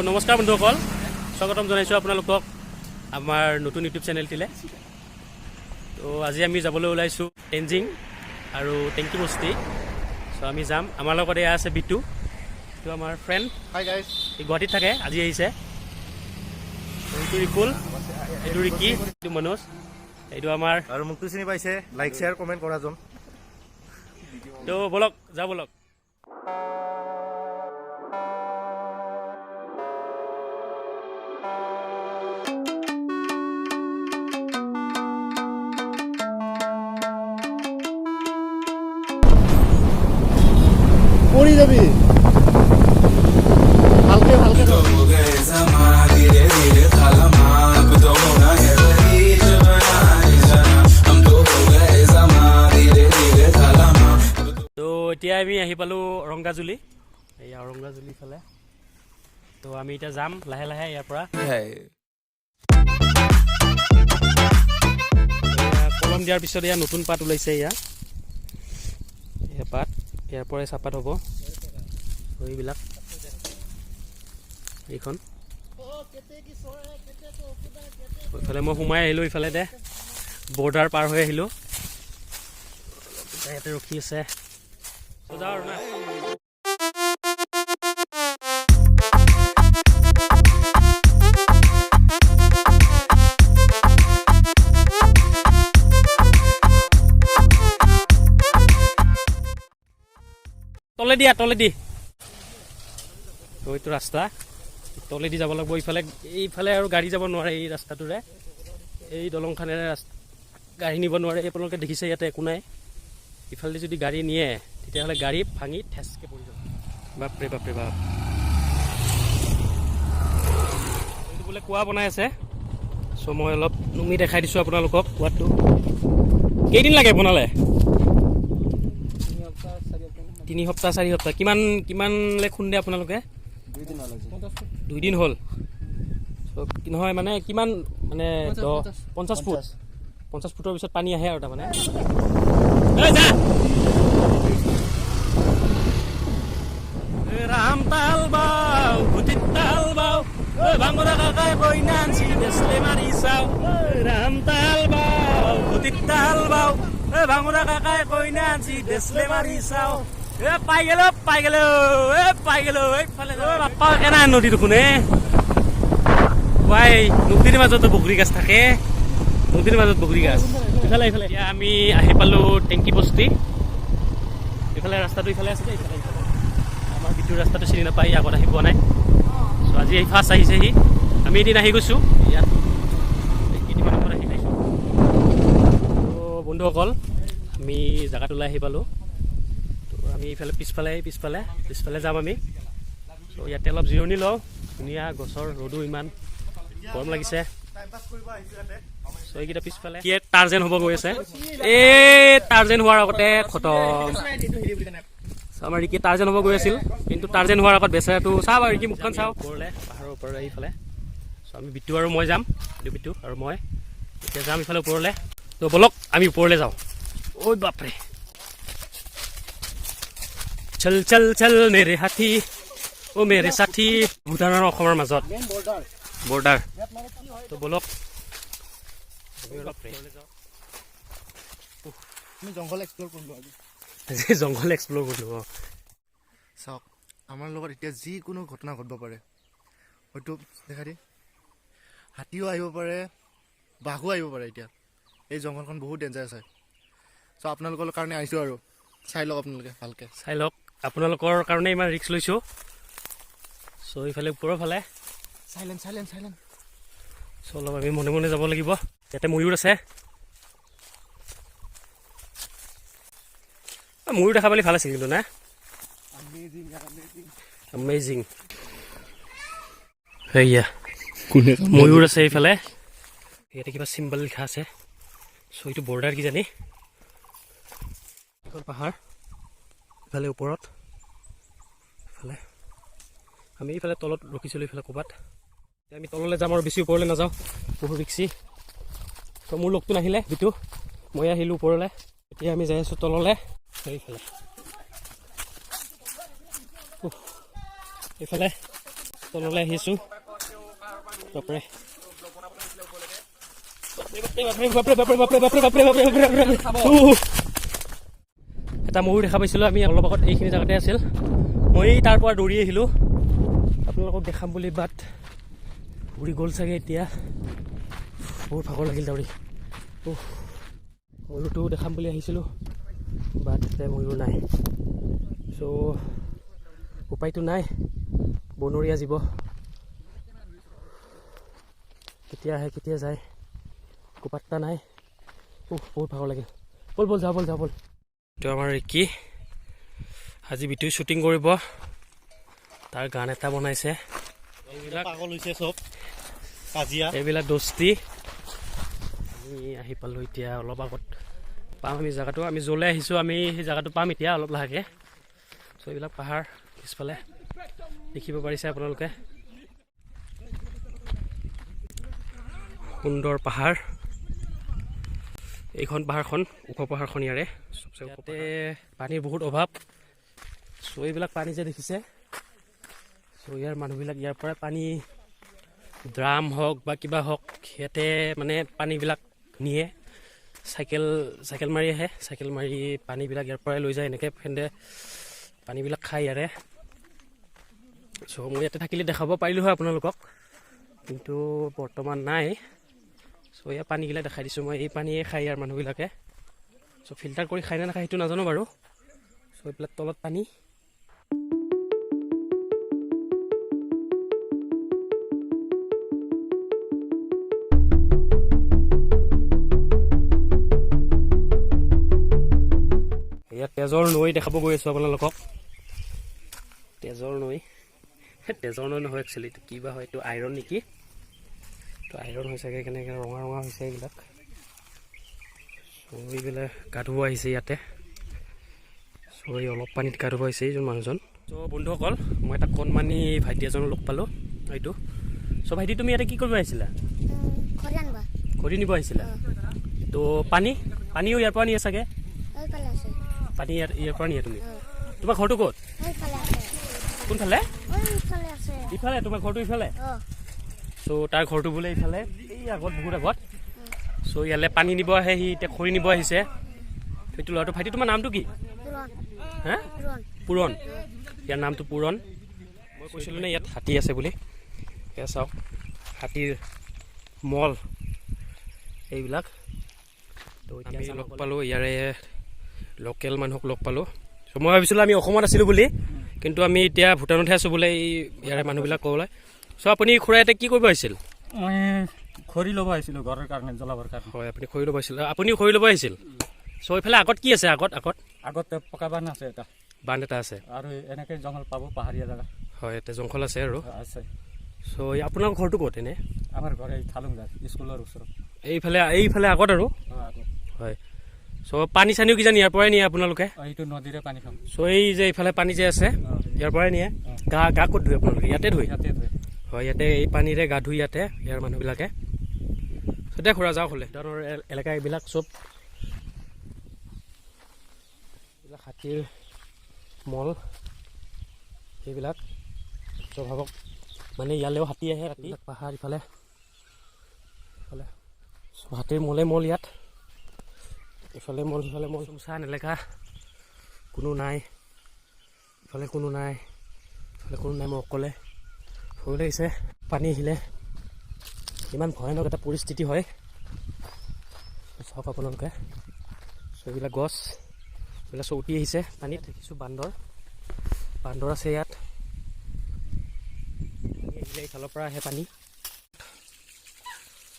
নমস্কাৰ বন্ধুসকল, স্বাগতম জনাইছোঁ আপোনালোকক আমাৰ নতুন ইউটিউব চেনেলটিলৈ। তো আজি আমি যাবলৈ ওলাইছোঁ টেনজিং আৰু টেংকি বস্তি। চ' আমি যাম। আমাৰ লগত এয়া আছে বিটু, এইটো আমাৰ ফ্ৰেণ্ড। Hi guys. এই গুৱাহাটীত থাকে, আজি আহিছে। এইটো ৰিকুল, এইটো ৰিকি, এইটো মনোজ, এইটো আমাৰ। আৰু মোকতো চিনি পাইছে, লাইক শ্বেয়াৰ কমেণ্ট কৰাজন। তো বলক যাওঁ বলক। পৰি যাবি ভালকে ভালকে তো এতিয়া আমি আহি পালোঁ ৰংগাজুলি, এয়া ৰংগাজুলি ফালে। তো আমি এতিয়া যাম লাহে লাহে ইয়াৰ পৰা। কলম দিয়াৰ পিছত এয়া নতুন পাত ওলাইছে। এয়া পাত ইয়াৰ পৰাই চাহপাত হ'ব। এইবিলাক এইখন এইফালে মই সোমাই আহিলোঁ, ইফালে দে বৰ্ডাৰ পাৰ হৈ আহিলোঁ। ইয়াতে ৰখি আছে, যাওঁ আৰু না। তলেদি তলেদি এইটো ৰাস্তা, তলেদি যাব লাগিব। এইফালে আৰু গাড়ী যাব নোৱাৰে এই ৰাস্তাটোৰে, এই দলংখনেৰে গাড়ী নিব নোৱাৰে। আপোনালোকে দেখিছে ইয়াতে একো নাই। ইফালে যদি গাড়ী নিয়ে তেতিয়াহ'লে গাড়ী ভাঙি ঠেচকৈ পৰি যাব। বাপৰে বাপৰে বাপ, এইটো বোলে কুঁৱা বনাই আছে। চ' মই অলপ নুমি দেখাই দিছোঁ আপোনালোকক কুঁৱাটো। কেইদিন লাগে বনালে? 3 সপ্তাহ 4 সপ্তাহ। কিমানলৈ খুন্দে আপোনালোকে? 2 দিন হ'ল। নহয় মানে কিমান, মানে 50 ফুট, 50 ফুটৰ পিছত পানী আহে আৰু তাৰমানে। ৰাম তাল বাও ভুটিত তাল বাও ভাঙৰা কাকাই কইনা আনছি দেছলে মাৰি চাও। ৰাম তাল বাও ভুটিত তাল বাও ভাঙৰা কাকাই কইনা আনছি দেছলে মাৰি চাও। পাই গেল এইফালে বাপ্পা কেনা নদী দেখোন। বাই নদীৰ মাজতো বগৰী গাছ থাকে, নদীৰ মাজত বগৰী গাছ। ইফালে এতিয়া আমি আহি পালোঁ টেংকি বস্তি। ইফালে ৰাস্তাটো ইফালে আছে, ইফালে আমাৰ ভিতৰৰ ৰাস্তাটো চিনি নাপায়, আগত আহি পোৱা নাই। চ' আজি এই ফাৰ্ষ্ট আহিছেহি। আমি এদিন আহি গৈছোঁ ইয়াত, কেইদিনমান আগত আহি পাইছোঁ। ত' বন্ধুসকল, আমি জেগাটোলৈ আহি পালোঁ। আমি এইফালে পিছফালে যাম আমি। চ' ইয়াতে অলপ জিৰণি লওঁ। ধুনীয়া গছৰ, ৰ'দো ইমান গৰম লাগিছে। চ' এইকেইটা পিছফালে টাৰ্জেন হ'ব গৈ আছে। এই টাৰ্জেন হোৱাৰ আগতে খতম। আমাৰ ৰিকি টাৰ্জেন হ'ব গৈ আছিল, কিন্তু টাৰ্জেন হোৱাৰ আগত বেচেৰাটো চাওঁ আৰু ৰিকি মুখখন চাওঁ। ওপৰলৈ পাহাৰৰ ওপৰলৈ এইফালে। চ' আমি বিটু আৰু মই যাম, বিটু আৰু মই এতিয়া যাম ইফালে ওপৰলৈ। ত' বলক আমি ওপৰলৈ যাওঁ। ঐ বাপৰে, চল চল চল মেৰে হাতী অ মেৰে সাথী। ভূটান আৰু অসমৰ মাজত বৰ্ডাৰ। তো বলক জংঘল এক্সপ্ল'ৰ কৰিলোঁ আজি। জংঘল এক্সপ্ল'ৰ কৰিলোঁ। চাওক, আমাৰ লগত এতিয়া যিকোনো ঘটনা ঘটিব পাৰে। হয়তো দেখা দি হাতীও আহিব পাৰে, বাঘো আহিব পাৰে। এতিয়া এই জংঘলখন বহুত ডেঞ্জাৰাছ হয়। চ' আপোনালোকৰ কাৰণে আহিছোঁ আৰু চাই লওক, আপোনালোকে ভালকৈ চাই লওক। আপোনালোকৰ কাৰণে ইমান ৰিক্স লৈছোঁ। চ' এইফালে ওপৰৰ ফালে চাইলেণ্ট। চ' অলপ আমি মনে মনে যাব লাগিব। ইয়াতে ময়ূৰ আছে, ময়ূৰ দেখা পালে ভাল আছিল কিন্তু না। আমেজিং। সেয়া ময়ূৰ আছে এইফালে। ইয়াতে কিবা চিম্বল লিখা আছে। চ' এইটো বৰ্ডাৰ কিজানি। এখন পাহাৰ ইফালে ওপৰত, ইফালে আমি ইফালে তলত ৰখিছিলোঁ, ইফালে ক'ৰবাত। এতিয়া আমি তললৈ যাম আৰু বেছি ওপৰলৈ নাযাওঁ, বহুত ৰিক্সি। ত' মোৰ লগটো নাহিলে বিটু, মই আহিলোঁ ওপৰলৈ। এতিয়া আমি যাই আছোঁ তললৈ। এইফালে তললৈ আহিছোঁ বাপৰে এটা ময়ূৰ দেখা পাইছিলোঁ আমি অলপ আগত এইখিনি জেগাতে আছিল মই তাৰ পৰা দৌৰি আহিলোঁ আপোনালোকক দেখাম বুলি বাট উৰি গ'ল চাগে এতিয়া বহুত ভাগৰ লাগিল দৌৰি ময়ূৰটো দেখাম বুলি আহিছিলোঁ বাট এতিয়া ময়ূৰ নাই চ' উপায়টো নাই বনৰীয়া জীৱ কেতিয়া আহে কেতিয়া যায় একো পাত্তা নাই বহুত ভাগৰ লাগিল ব'ল যাওঁ ব'ল এইটো আমাৰ ৰিকি আজি ভিডিঅ' শ্বুটিং কৰিব তাৰ গান এটা বনাইছে পাগল হৈছে চব কাজিয়া এইবিলাক দস্তি আমি আহি পালোঁ এতিয়া অলপ আগত পাম আমি জেগাটো আমি য'লৈ আহিছোঁ আমি সেই জেগাটো পাম এতিয়া অলপ লাহেকৈ চ' এইবিলাক পাহাৰ পিছফালে দেখিব পাৰিছে আপোনালোকে সুন্দৰ পাহাৰ এইখন পাহাৰখন ওখ পাহাৰখন ইয়াৰে চবচে ইয়াতে পানীৰ বহুত অভাৱ চ' এইবিলাক পানী যে দেখিছে চ' ইয়াৰ মানুহবিলাক ইয়াৰ পৰা পানী ড্ৰাম হওক বা কিবা হওক সিহঁতে মানে পানীবিলাক নিয়ে চাইকেল মাৰি আহে চাইকেল মাৰি পানীবিলাক ইয়াৰ পৰাই লৈ যায় এনেকৈ ফ্ৰেণ্ডে পানীবিলাক খায় ইয়াৰে চ' মই ইয়াতে থাকিলে দেখাব পাৰিলোঁ হয় আপোনালোকক কিন্তু বৰ্তমান নাই চ' ইয়াৰ পানীগিলা দেখাই দিছোঁ মই এই পানীয়ে খায় ইয়াৰ মানুহবিলাকে চ' ফিল্টাৰ কৰি খায় নে নাখায় সেইটো নাজানো বাৰু চ' এইবিলাক তলত পানী ইয়াত তেজৰ নৈ দেখাব গৈ আছোঁ আপোনালোকক তেজৰ নৈ নহয় একচুৱেলি এইটো কিবা হয় এইটো আইৰণ নেকি তো আইৰণ হৈছেগৈ কেনেকৈ ৰঙা হৈছে এইবিলাক চ' এইবিলাক গা ধুব আহিছে ইয়াতে চ' এই অলপ পানীত গা ধুব আহিছে এইজন মানুহজন চ' বন্ধুসকল মই এটা কণমানি ভাইটি এজনো লগ পালোঁ এইটো চ' ভাইটি তুমি ইয়াতে কি কৰিব আহিছিলা খৰি নিব আহিছিলা তো পানীও ইয়াৰ পৰা নিয়ে চাগে পানী ইয়াৰ পৰা নিয়ে তুমি তোমাৰ ঘৰটো ক'ত কোনফালে ইফালে তোমাৰ ঘৰটো ইফালে চ' তাৰ ঘৰটো বোলে ইফালে এই আগত বহুত আগত চ' ইয়ালৈ পানী নিব আহে সি এতিয়া খৰি নিব আহিছে সেইটো ল'ৰাটো ভাইটি তোমাৰ নামটো কি হা পুৰণ ইয়াৰ নামটো পুৰণ মই কৈছিলোঁ নে ইয়াত হাতী আছে বুলি এয়া চাওক হাতীৰ মল এইবিলাক তো আমি লগ পালোঁ ইয়াৰে লোকেল মানুহক লগ পালোঁ চ' মই ভাবিছিলোঁ আমি অসমত আছিলোঁ বুলি কিন্তু আমি এতিয়া ভূটানতহে আছোঁ বোলে এই ইয়াৰে মানুহবিলাক ক'বলৈ চ' আপুনি খুৰা ইয়াতে কি কৰিব আহিছিল মই খৰি ল'ব আহিছিলোঁ ঘৰৰ কাৰণে জ্বলাবৰ কাৰণে হয় আপুনি খৰি ল'ব আহিছিল আপুনিও খৰি ল'ব আহিছিল চ' এইফালে আগত কি আছে আগত পকা বান্ধ আছে এটা বান্ধ এটা আছে আৰু এনেকৈ জংঘল পাব পাহাৰীয়া জেগা হয় ইয়াতে জংঘল আছে আৰু আছে চ' আপোনাৰ ঘৰটো ক'ত এনে আমাৰ ঘৰ এই থালুংজাত স্কুলৰ ওচৰত এইফালে আগত আৰু হয় চ' পানী চানীও কিজানি ইয়াৰ পৰাই নিয়ে আপোনালোকে এইটো নদীৰে পানী খাম চ' এই যে এইফালে পানী যে আছে ইয়াৰ পৰাই নিয়ে গা ক'ত ধুই আপোনালোকে ইয়াতে ধুই হয় ইয়াতে এই পানীৰে গা ধুই ইয়াতে ইয়াৰ মানুহবিলাকে চ' দে খুৰা যাওক হ'লে ধৰণৰ এলেকা এইবিলাক চব এইবিলাক হাতীৰ মল সেইবিলাক চ' ভাবক মানে ইয়ালৈও হাতী আহে ৰাতি পাহাৰ ইফালে চ' হাতীৰ মল ইয়াত ইফালে মল সিফালে মল চুমচান এলেকা কোনো নাই ইফালে কোনো নাই মই অকলে ভয় লাগিছে পানী আহিলে ইমান ভয়ানক এটা পৰিস্থিতি হয় চাওক আপোনালোকে চ' এইবিলাক গছ এইবিলাক চব উটি আহিছে পানীত দেখিছোঁ বান্দৰ আছে ইয়াত এইফালৰ পৰা আহে পানী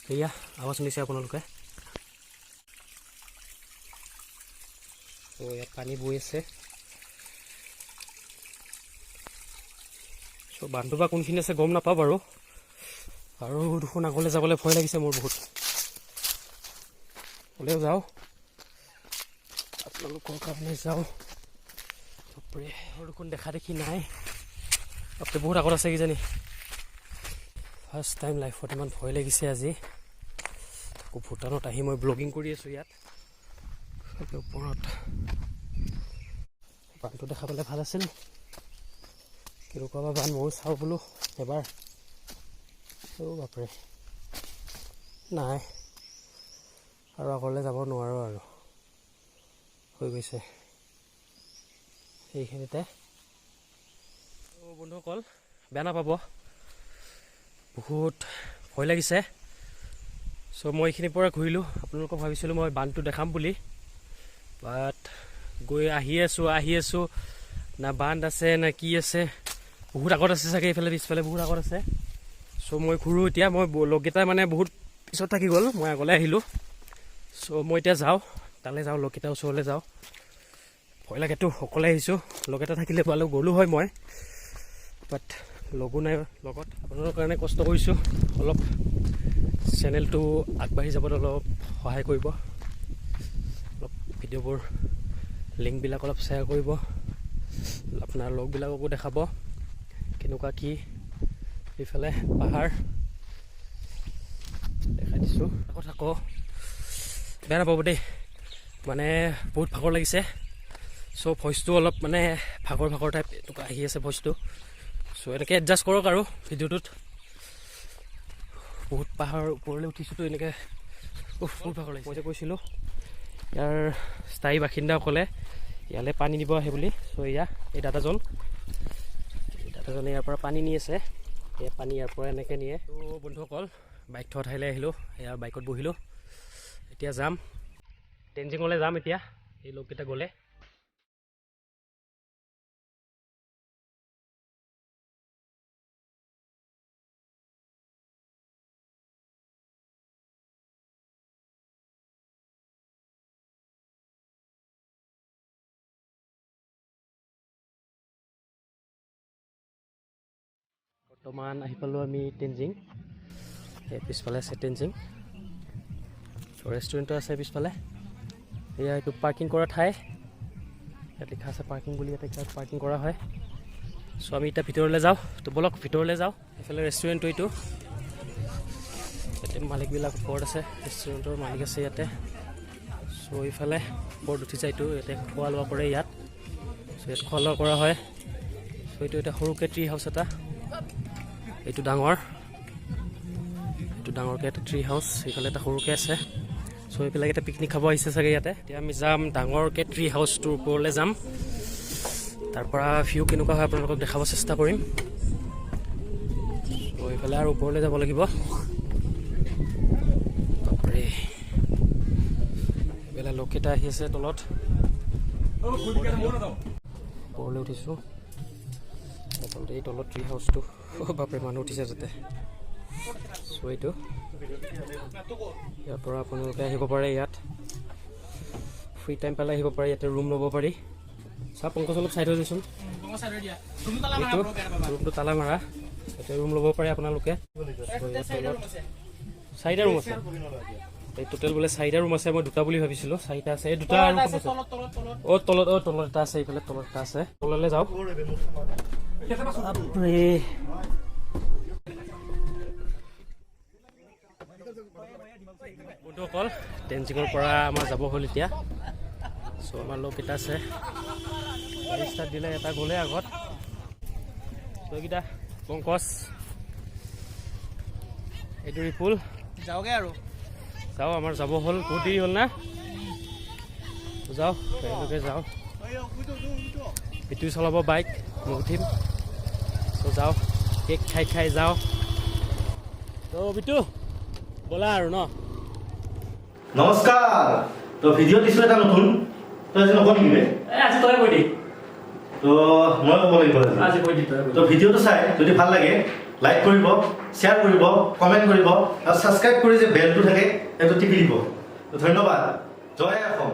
সেয়া আৱাজ শুনিছে আপোনালোকে চ' ইয়াত পানী বৈ আছে চ' বান্ধ বা কোনখিনি আছে গম নাপাওঁ বাৰু আৰু দুখন আগলৈ যাবলৈ ভয় লাগিছে মোৰ বহুত হ'লেও যাওঁ আপোনালোকৰ কাৰণে যাওঁ বাপৰে দুখন দেখা দেখি নাই বাপৰে বহুত আগত আছে কিজানি ফাৰ্ষ্ট টাইম লাইফত ইমান ভয় লাগিছে আজি আকৌ ভূটানত আহি মই ব্লগিং কৰি আছোঁ ইয়াত ওপৰত বান্ধটো দেখা পালে ভাল আছিল কেনেকুৱা বা বান ময়ো চাওঁ বোলো এবাৰ। অ' বাপৰে, নাই আৰু আগলৈ যাব নোৱাৰোঁ আৰু, হৈ গৈছে সেইখিনিতে। বন্ধুসকল বেয়া নাপাব, বহুত ভয় লাগিছে। চ' মই এইখিনিৰ পৰা ঘূৰিলোঁ, আপোনালোকক ভাবিছিলোঁ মই বান্ধটো দেখাম বুলি, বাট গৈ আহি আছোঁ না বান্ধ আছে না কি আছে, বহুত আগত আছে চাগে এইফালে, পিছফালে বহুত আগত আছে। চ' মই ঘূৰোঁ এতিয়া, মই লগকেইটা মানে বহুত পিছত থাকি গ'ল, মই আগলৈ আহিলোঁ। চ' মই এতিয়া যাওঁ, তালৈ যাওঁ, লগকেইটা ওচৰলৈ যাওঁ। ভয় লাগেতো, অকলে আহিছোঁ, লগ এটা থাকিলে পালোঁ গ'লোঁ হয় মই, বাট লগো নাই লগত। আপোনালোকৰ কাৰণে কষ্ট কৰিছোঁ, অলপ চেনেলটো আগবাঢ়ি যাবলৈ অলপ সহায় কৰিব, অলপ ভিডিঅ'বোৰ লিংকবিলাক অলপ শ্বেয়াৰ কৰিব, আপোনাৰ লগবিলাককো দেখাব কেনেকুৱা কি। এইফালে পাহাৰ দেখাই দিছোঁ। আকৌ বেয়া নাপাব দেই, মানে বহুত ভাগৰ লাগিছে। চ' ভইচটো অলপ মানে ভাগৰ টাইপ এনেকুৱা আহি আছে ভইচটো। চ' এনেকৈ এডজাষ্ট কৰক আৰু ভিডিঅ'টোত। বহুত পাহাৰ ওপৰলৈ উঠিছোঁতো এনেকৈ, বহুত ভাগৰ লাগিছে। মই যে কৈছিলোঁ ইয়াৰ স্থায়ী বাসিন্দাসকলে ইয়ালৈ পানী নিব আহে বুলি। চ' এয়া এই দাদাজনে ইয়াৰ পৰা পানী নি আছে, এই পানী ইয়াৰ পৰা এনেকৈ নিয়ে। ত' বন্ধুসকল বাইক থোৱা ঠাইলৈ আহিলোঁ, ইয়াৰ বাইকত বহিলোঁ। এতিয়া যাম টেনজিঙলৈ যাম এতিয়া, এই লগকেইটা গ'লে। বৰ্তমান আহি পালোঁ আমি টেনজিং, এই পিছফালে আছে টেনজিং। ৰেষ্টুৰেণ্টো আছে পিছফালে। এয়া এইটো পাৰ্কিং কৰা ঠাই, ইয়াত লিখা আছে পাৰ্কিং বুলি, ইয়াতে পাৰ্কিং কৰা হয়। চ' আমি এতিয়া ভিতৰলৈ যাওঁ, তো ব'লক ভিতৰলৈ যাওঁ। এইফালে ৰেষ্টুৰেণ্টটো এইটো, ইয়াতে মালিকবিলাক ওপৰত আছে, ৰেষ্টুৰেণ্টৰ মালিক আছে ইয়াতে। চ' এইফালে ওপৰত উঠি যায়, এইটো ইয়াতে খোৱা লোৱা কৰে ইয়াত। চ' ইয়াত খোৱা লোৱা কৰা হয়। চ' এইটো এটা সৰুকৈ ট্ৰী হাউচ এটা, এইটো ডাঙৰকৈ এটা ট্ৰী হাউচ, এইফালে এটা সৰুকৈ আছে। চ' এইবিলাক এটা পিকনিক খাব আহিছে চাগে ইয়াতে। এতিয়া আমি যাম ডাঙৰকৈ ট্ৰী হাউচটোৰ ওপৰলৈ যাম, তাৰ পৰা ভিউ কেনেকুৱা হয় আপোনালোকক দেখাব চেষ্টা কৰিম। চ' এইফালে আৰু ওপৰলৈ যাব লাগিব। বাপৰে, এইফালে লোককেইটা আহি আছে তলত, ওপৰলৈ উঠিছোঁ। এই তলত ট্ৰী হাউচটো, বাপৰে মানুহ উঠিছে তাতে। চ' এইটো ইয়াৰ পৰা আপোনালোকে আহিব পাৰে, ইয়াত ফ্ৰী টাইম পালে আহিব পাৰে, ইয়াতে ৰুম ল'ব পাৰি। চাওক পংকজ অলপ চাইড হৈ দেচোন, এইটো ৰুমটো তালা মাৰা, ইয়াতে ৰুম ল'ব পাৰে আপোনালোকে। চাৰিটা ৰুম আছে, এই টোটেল বোলে 4টা ৰুম আছে, মই 2টা বুলি ভাবিছিলোঁ, 4টা আছে। এই 2টা আৰু তলত এটা আছে, এইফালে তলত এটা আছে। তললৈ যাওক। বন্ধুসকল টেনজিঙৰ পৰা আমাৰ যাব হ'ল এতিয়া। চ' আমাৰ লগকেইটা আছে, গাড়ী ষ্টাৰ্ট দিলে, এটা গ'লে আগত। চ' এইকেইটা পংকজ, এইটো ৰিপুল, যাওঁগৈ আৰু যাওঁ, আমাৰ যাব হ'ল, বহুত দেৰি হ'ল না, যাওঁ তেওঁলোকে যাওঁ। পিটুই চলাব বাইক, মই উঠিম। চ' যাওঁ, কেক খাই যাওঁ। ত' বিটু ব'লা আৰু ন। নমস্কাৰ। তো ভিডিঅ' দিছোঁ এটা নতুন, তই আজি নকওঁ নেকি বে? আজি তই কৈ দি। তো মই ক'ব লাগিব আজি কৈ দি তই। তো ভিডিঅ'টো চাই যদি ভাল লাগে লাইক কৰিব, শ্বেয়াৰ কৰিব, কমেণ্ট কৰিব আৰু ছাবস্ক্ৰাইব কৰি যে বেলটো থাকে সেইটো টিপি দিব। ধন্যবাদ। জয় অসম।